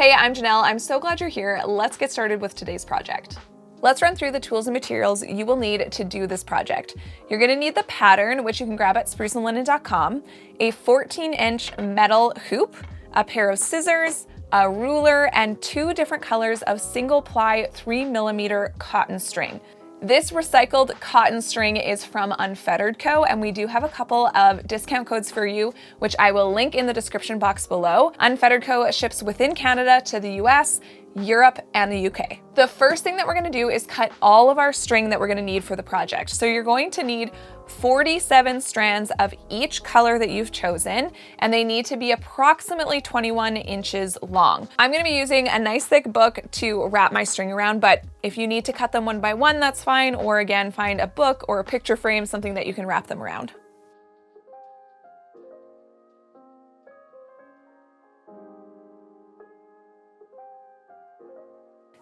Hey, I'm Janelle. I'm so glad you're here. Let's get started with today's project. Let's run through the tools and materials you will need to do this project. You're gonna need the pattern, which you can grab at spruceandlinen.com, a 14-inch metal hoop, a pair of scissors, a ruler, and 2 different colors of single ply 3mm cotton string. This recycled cotton string is from Unfettered Co, and we do have a couple of discount codes for you, which I will link in the description box below. Unfettered Co ships within Canada to the US, Europe, and the UK. The first thing that we're gonna do is cut all of our string that we're gonna need for the project. So you're going to need 47 strands of each color that you've chosen, and they need to be approximately 21 inches long. I'm gonna be using a nice thick book to wrap my string around, but if you need to cut them one by one, that's fine, or again, find a book or a picture frame, something that you can wrap them around.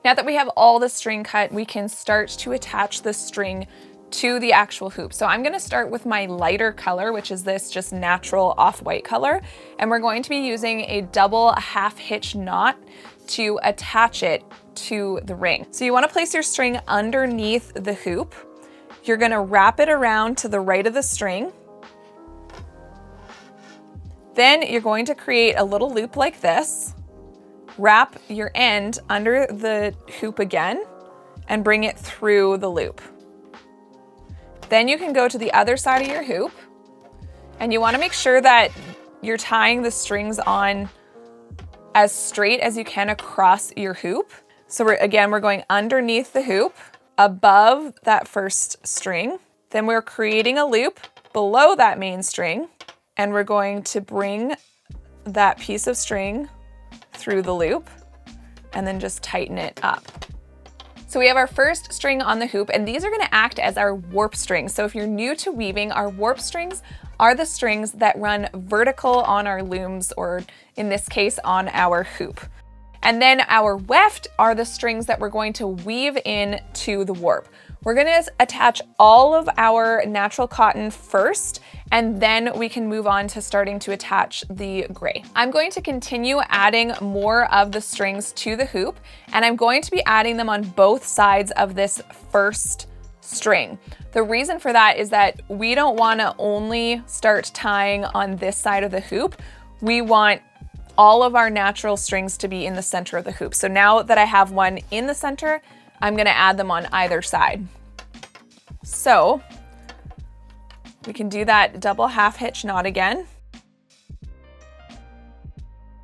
Now that we have all the string cut, we can start to attach the string to the actual hoop. So I'm gonna start with my lighter color, which is this just natural off-white color. And we're going to be using a double half hitch knot to attach it to the ring. So you wanna place your string underneath the hoop. You're gonna wrap it around to the right of the string. Then you're going to create a little loop like this. Wrap your end under the hoop again and bring it through the loop. Then you can go to the other side of your hoop, and you want to make sure that you're tying the strings on as straight as you can across your hoop. So we're going underneath the hoop, above that first string. Then we're creating a loop below that main string, and we're going to bring that piece of string through the loop and then just tighten it up. So we have our first string on the hoop, and these are gonna act as our warp strings. So if you're new to weaving, our warp strings are the strings that run vertical on our looms, or in this case, on our hoop. And then our weft are the strings that we're going to weave in to the warp. We're gonna attach all of our natural cotton first, and then we can move on to starting to attach the gray. I'm going to continue adding more of the strings to the hoop, and I'm going to be adding them on both sides of this first string. The reason for that is that we don't wanna only start tying on this side of the hoop. We want all of our natural strings to be in the center of the hoop. So now that I have one in the center, I'm gonna add them on either side. So we can do that double half hitch knot again.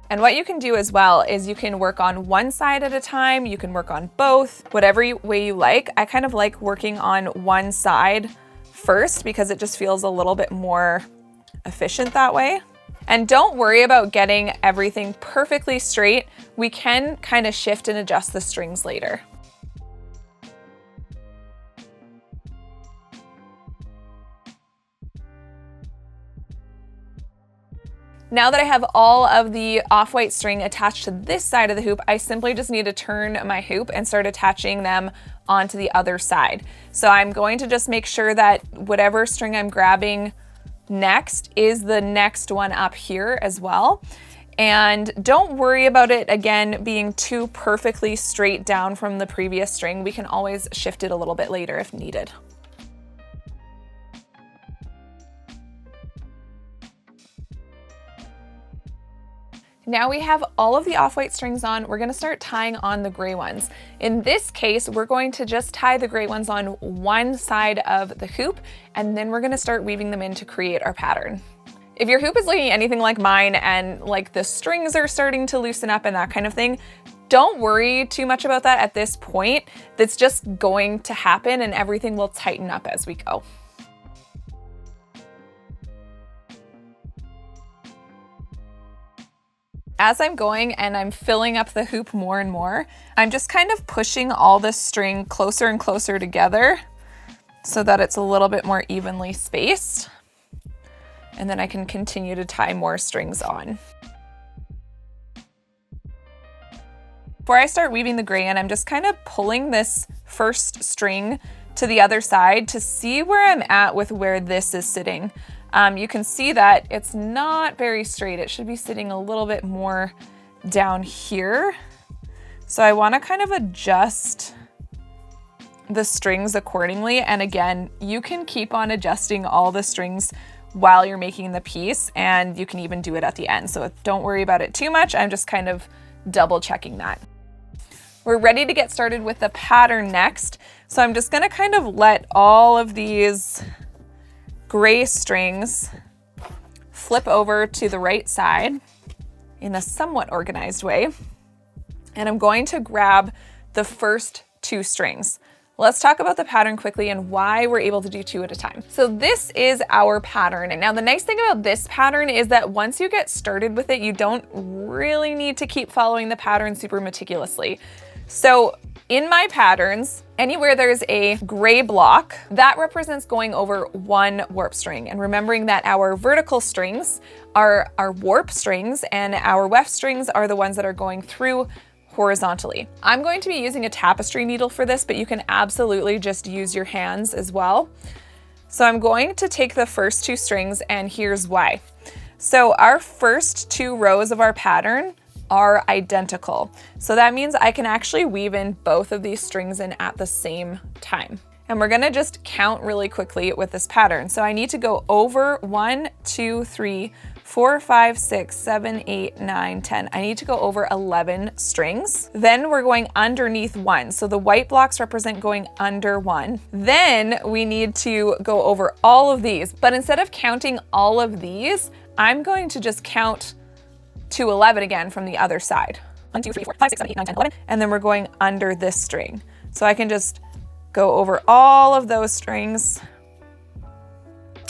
And what you can do as well is you can work on one side at a time, you can work on both, whatever way you like. I kind of like working on one side first because it just feels a little bit more efficient that way. And don't worry about getting everything perfectly straight. We can kind of shift and adjust the strings later. Now that I have all of the off-white string attached to this side of the hoop, I simply just need to turn my hoop and start attaching them onto the other side. So I'm going to just make sure that whatever string I'm grabbing next is the next one up here as well. And don't worry about it, again, being too perfectly straight down from the previous string. We can always shift it a little bit later if needed. Now we have all of the off-white strings on, we're gonna start tying on the gray ones. In this case, we're going to just tie the gray ones on one side of the hoop, and then we're gonna start weaving them in to create our pattern. If your hoop is looking anything like mine and like the strings are starting to loosen up and that kind of thing, don't worry too much about that at this point. That's just going to happen and everything will tighten up as we go. As I'm going and I'm filling up the hoop more and more, I'm just kind of pushing all this string closer and closer together so that it's a little bit more evenly spaced. And then I can continue to tie more strings on. Before I start weaving the gray in, I'm just kind of pulling this first string to the other side to see where I'm at with where this is sitting. You can see that it's not very straight. It should be sitting a little bit more down here. So I want to kind of adjust the strings accordingly. And again, you can keep on adjusting all the strings while you're making the piece, and you can even do it at the end. So don't worry about it too much. I'm just kind of double checking that. We're ready to get started with the pattern next. So I'm just gonna kind of let all of these gray strings flip over to the right side in a somewhat organized way. And I'm going to grab the first 2 strings. Let's talk about the pattern quickly and why we're able to do 2 at a time. So this is our pattern. And now the nice thing about this pattern is that once you get started with it, you don't really need to keep following the pattern super meticulously. So in my patterns, anywhere there's a gray block, that represents going over 1 warp string. And remembering that our vertical strings are our warp strings and our weft strings are the ones that are going through horizontally. I'm going to be using a tapestry needle for this, but you can absolutely just use your hands as well. So I'm going to take the first 2 strings, and here's why. So our first 2 rows of our pattern are identical. So that means I can actually weave in both of these strings in at the same time. And we're gonna just count really quickly with this pattern. So I need to go over 1, 2, 3, 4, 5, 6, 7, 8, 9, 10. I need to go over 11 strings. Then we're going underneath 1. So the white blocks represent going under 1. Then we need to go over all of these. But instead of counting all of these, I'm going to just count to 11 again from the other side. 1, 2, 3, 4, 5, 6, 7, 8, 9, 10, 11. And then we're going under this string. So I can just go over all of those strings.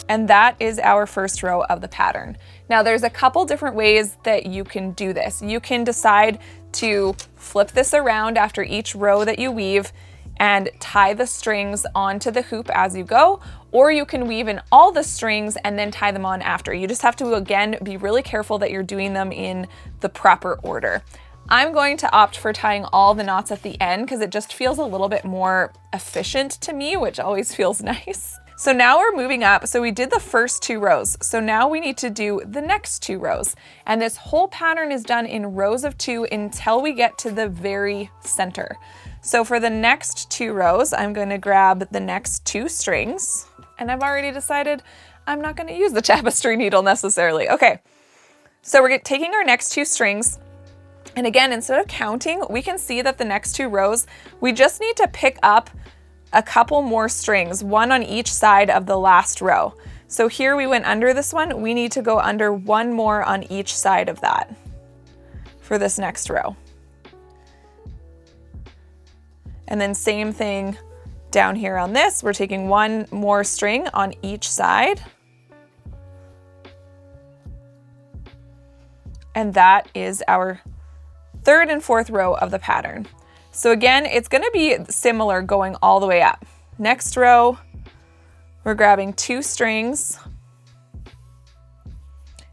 And that is our first row of the pattern. Now there's a couple different ways that you can do this. You can decide to flip this around after each row that you weave and tie the strings onto the hoop as you go, or you can weave in all the strings and then tie them on after. You just have to, again, be really careful that you're doing them in the proper order. I'm going to opt for tying all the knots at the end because it just feels a little bit more efficient to me, which always feels nice. So now we're moving up. So we did the first 2 rows. So now we need to do the next 2 rows. And this whole pattern is done in rows of 2 until we get to the very center. So for the next 2 rows, I'm going to grab the next 2 strings. And I've already decided I'm not going to use the tapestry needle necessarily. Okay, so we're taking our next 2 strings. And again, instead of counting, we can see that the next 2 rows, we just need to pick up a couple more strings, 1 on each side of the last row. So here we went under this one, we need to go under 1 more on each side of that for this next row. And then same thing down here on this, we're taking 1 more string on each side. And that is our 3rd and 4th row of the pattern. So again, it's gonna be similar going all the way up. Next row, we're grabbing 2 strings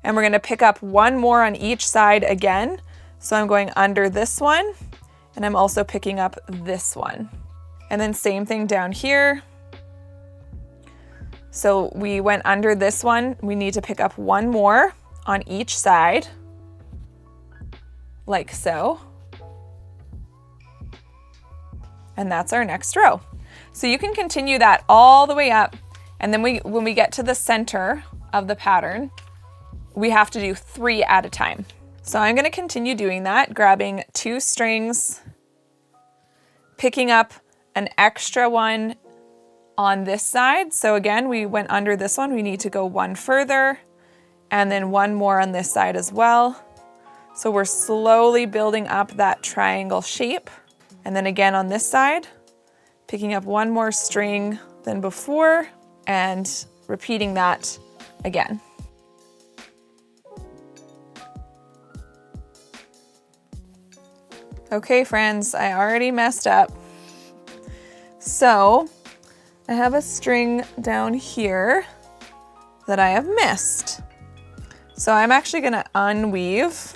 and we're gonna pick up 1 more on each side again. So I'm going under this one and I'm also picking up this one. And then same thing down here. So we went under this one, we need to pick up 1 more on each side, like so. And that's our next row. So you can continue that all the way up. And then when we get to the center of the pattern, we have to do 3 at a time. So I'm gonna continue doing that, grabbing 2 strings, picking up an extra one on this side. So again, we went under this one, we need to go 1 further, and then 1 more on this side as well. So we're slowly building up that triangle shape. And then again on this side, picking up 1 more string than before and repeating that again. Okay, friends, I already messed up. So I have a string down here that I have missed. So I'm actually gonna unweave,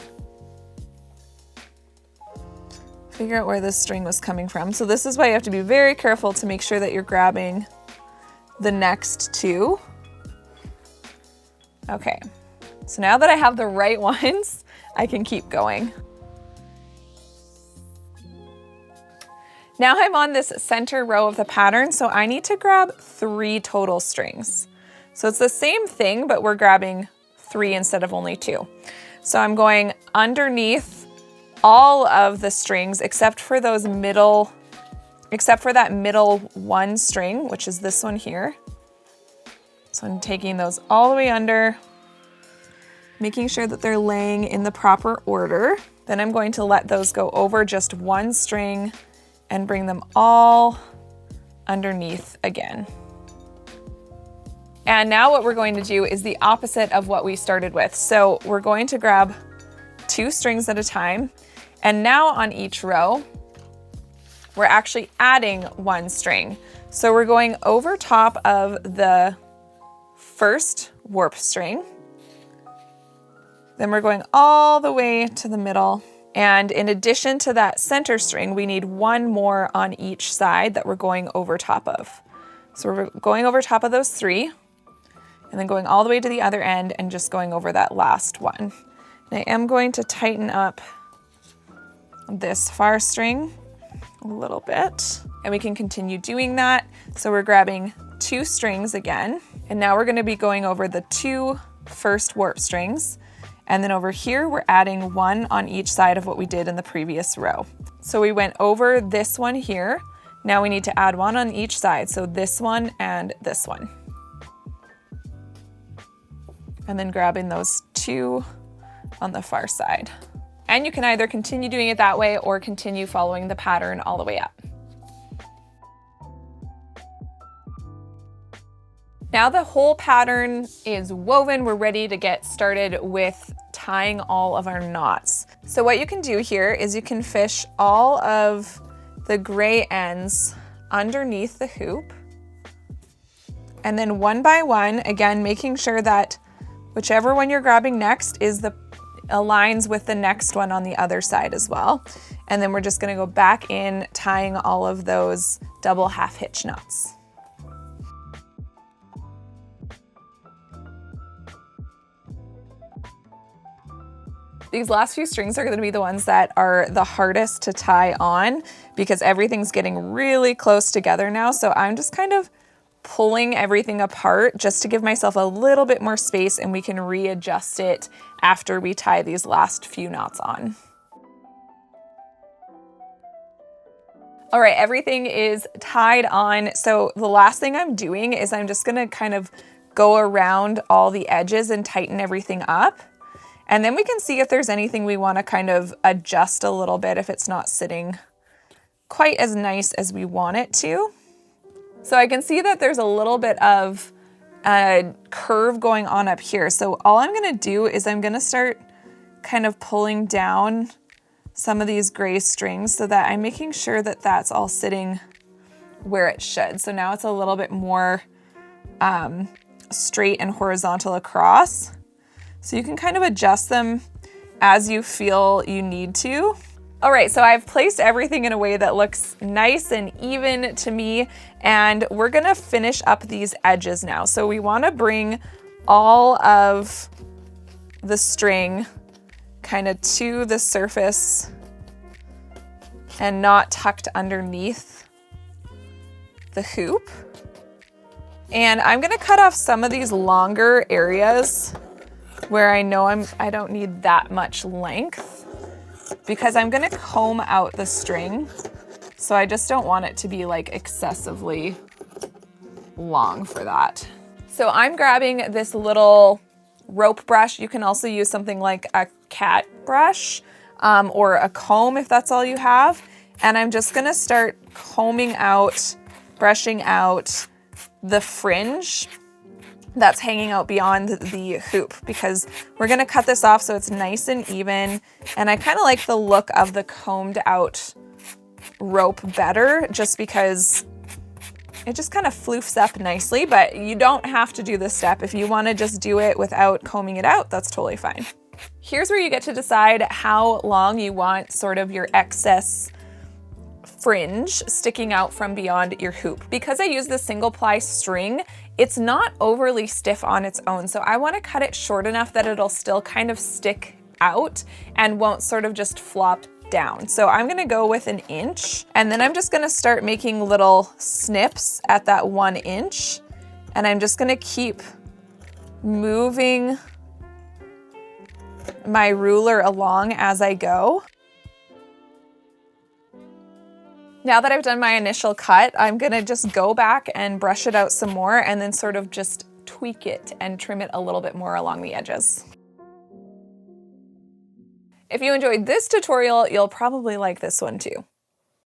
figure out where this string was coming from. So this is why you have to be very careful to make sure that you're grabbing the next 2. Okay, so now that I have the right ones, I can keep going. Now I'm on this center row of the pattern, so I need to grab 3 total strings. So it's the same thing, but we're grabbing 3 instead of only 2. So I'm going underneath all of the strings except for that middle 1 string, which is this one here. So I'm taking those all the way under, making sure that they're laying in the proper order. Then I'm going to let those go over just 1 string and bring them all underneath again. And now what we're going to do is the opposite of what we started with. So we're going to grab 2 strings at a time. And now on each row, we're actually adding 1 string. So we're going over top of the first warp string. Then we're going all the way to the middle. And in addition to that center string, we need 1 more on each side that we're going over top of. So we're going over top of those 3, and then going all the way to the other end and just going over that last one. And I am going to tighten up this far string a little bit, and we can continue doing that. So we're grabbing 2 strings again, and now we're going to be going over the 2 first warp strings. And then over here, we're adding 1 on each side of what we did in the previous row. So we went over this one here. Now we need to add 1 on each side. So this one and this one. And then grabbing those 2 on the far side. And you can either continue doing it that way or continue following the pattern all the way up. Now the whole pattern is woven, we're ready to get started with tying all of our knots. So what you can do here is you can fish all of the gray ends underneath the hoop. And then one by one, again, making sure that whichever one you're grabbing next aligns with the next one on the other side as well. And then we're just gonna go back in, tying all of those double half hitch knots. These last few strings are going to be the ones that are the hardest to tie on because everything's getting really close together now. So I'm just kind of pulling everything apart just to give myself a little bit more space, and we can readjust it after we tie these last few knots on. All right, everything is tied on. So the last thing I'm doing is I'm just going to kind of go around all the edges and tighten everything up. And then we can see if there's anything we want to kind of adjust a little bit if it's not sitting quite as nice as we want it to. So I can see that there's a little bit of a curve going on up here. So all I'm going to do is I'm going to start kind of pulling down some of these gray strings so that I'm making sure that that's all sitting where it should. So now it's a little bit more straight and horizontal across. So you can kind of adjust them as you feel you need to. All right, so I've placed everything in a way that looks nice and even to me, and we're gonna finish up these edges now. So we wanna bring all of the string kind of to the surface and not tucked underneath the hoop. And I'm gonna cut off some of these longer areas where I know I don't need that much length, because I'm gonna comb out the string. So I just don't want it to be like excessively long for that. So I'm grabbing this little rope brush. You can also use something like a cat brush or a comb if that's all you have. And I'm just gonna start combing out, brushing out the fringe that's hanging out beyond the hoop, because we're gonna cut this off so it's nice and even. And I kind of like the look of the combed out rope better, just because it just kind of floofs up nicely, but you don't have to do this step. If you wanna just do it without combing it out, that's totally fine. Here's where you get to decide how long you want sort of your excess fringe sticking out from beyond your hoop. Because I use the single ply string, it's not overly stiff on its own. So I want to cut it short enough that it'll still kind of stick out and won't sort of just flop down. So I'm gonna go with 1 inch, and then I'm just gonna start making little snips at that 1 inch, and I'm just gonna keep moving my ruler along as I go. Now that I've done my initial cut, I'm gonna just go back and brush it out some more and then sort of just tweak it and trim it a little bit more along the edges. If you enjoyed this tutorial, you'll probably like this one too.